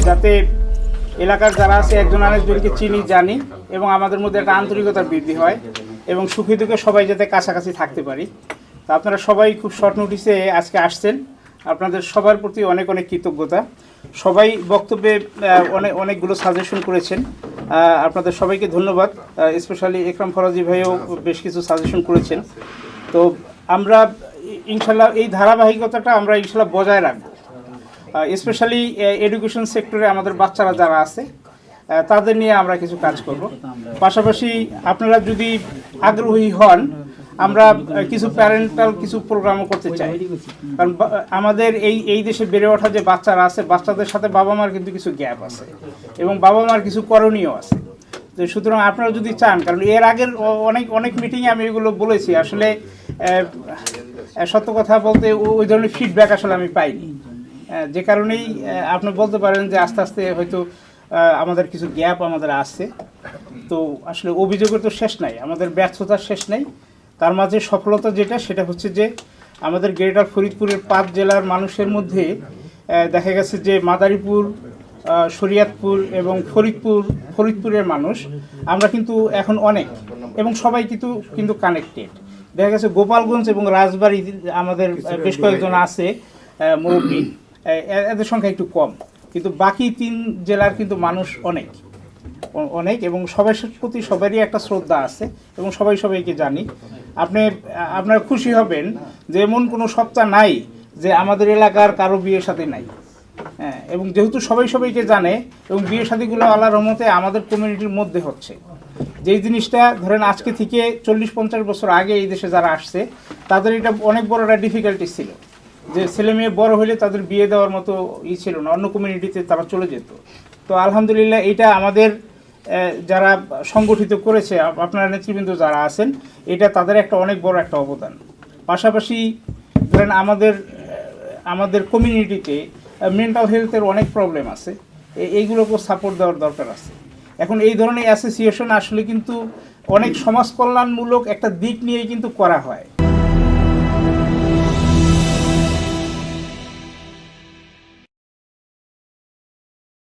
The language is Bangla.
যাতে এলাকার যারা আছে একজন আরেকজনকে চিনি জানি এবং আমাদের মধ্যে একটা আন্তরিকতার বৃদ্ধি হয় এবং সুখী দুঃখে সবাই যাতে কাছাকাছি থাকতে পারি। তা আপনারা সবাই খুব শর্ট নোটিসে আজকে আসছেন, আপনাদের সবার প্রতি অনেক অনেক কৃতজ্ঞতা। সবাই বক্তব্যে অনেকগুলো সাজেশন করেছেন, আপনাদের সবাইকে ধন্যবাদ। স্পেশালি একরাম ফরাজি ভাইও বেশ কিছু সাজেশন করেছেন। তো আমরা ইনশাল্লাহ এই ধারাবাহিকতাটা আমরা ইনশাল্লাহ বজায় রাখবো। স্পেশালি এডুকেশন সেক্টরে আমাদের বাচ্চারা যারা আছে তাদের নিয়ে আমরা কিছু কাজ করব। পাশাপাশি আপনারা যদি আগ্রহী হন, আমরা কিছু প্যারেন্টাল কিছু প্রোগ্রামও করতে চাই, কারণ আমাদের এই দেশে বেড়ে ওঠা যে বাচ্চারা আছে, বাচ্চাদের সাথে বাবা মার কিন্তু কিছু গ্যাপ আছে এবং বাবা মার কিছু করণীয় আছে। তো সুতরাং আপনারা যদি চান, কারণ এর আগের অনেক মিটিংয়ে আমি এগুলো বলেছি, আসলে সত্য কথা বলতে ওই ধরনের ফিডব্যাক আসলে আমি পাইনি, যে কারণেই আপনি বলতে পারেন যে আস্তে আস্তে হয়তো আমাদের কিছু গ্যাপ আমাদের আছে। তো আসলে অভিযোগের তো শেষ নাই, আমাদের ব্যর্থতার শেষ নাই। তার মাঝে সফলতা যেটা, সেটা হচ্ছে যে আমাদের গ্রেটার ফরিদপুরের 5 জেলার মানুষের মধ্যে দেখা গেছে যে মাদারীপুর, শরীয়তপুর এবং ফরিদপুরের মানুষ আমরা কিন্তু এখন অনেক, এবং সবাই কিন্তু কানেক্টেড। দেখা গেছে গোপালগঞ্জ এবং রাজবাড়ী আমাদের বেশ কয়েকজন আছে মুরব্বী, এদের সংখ্যা একটু কম, কিন্তু বাকি 3 জেলার কিন্তু মানুষ অনেক এবং সবার প্রতি সবারই একটা শ্রদ্ধা আছে এবং সবাইকে জানি। আপনারা খুশি হবেন যে এমন কোনো সপ্তাহ নাই যে আমাদের এলাকার কারো বিয়ের সাথে নাই। হ্যাঁ, এবং যেহেতু সবাইকে জানে এবং বিয়ে শাদীগুলো আল্লাহর রহমতে আমাদের কমিউনিটির মধ্যে হচ্ছে, যেই জিনিসটা ধরেন আজকে থেকে 40-50 বছর আগে এই দেশে যারা আসছে তাদের এটা অনেক বড় একটা ডিফিকাল্টি ছিল, যে ছেলে মেয়ে বড় হলে তাদের বিয়ে দেওয়ার মতো ছিল না, অন্য কমিউনিটিতে তারা চলে যেত। তো আলহামদুলিল্লাহ এইটা আমাদের যারা সংগঠিত করেছে, আপনারা নেতৃবৃন্দ যারা আছেন, এটা তাদের একটা অনেক বড় একটা অবদান। পাশাপাশি ধরেন আমাদের কমিউনিটিতে মেন্টাল হেলথের অনেক প্রবলেম আছে, এইগুলোকেও সাপোর্ট দেওয়ার দরকার আছে। এখন এই ধরনের অ্যাসোসিয়েশন আসলে কিন্তু অনেক সমাজ কল্যাণমূলক একটা দিক নিয়েই কিন্তু করা হয়।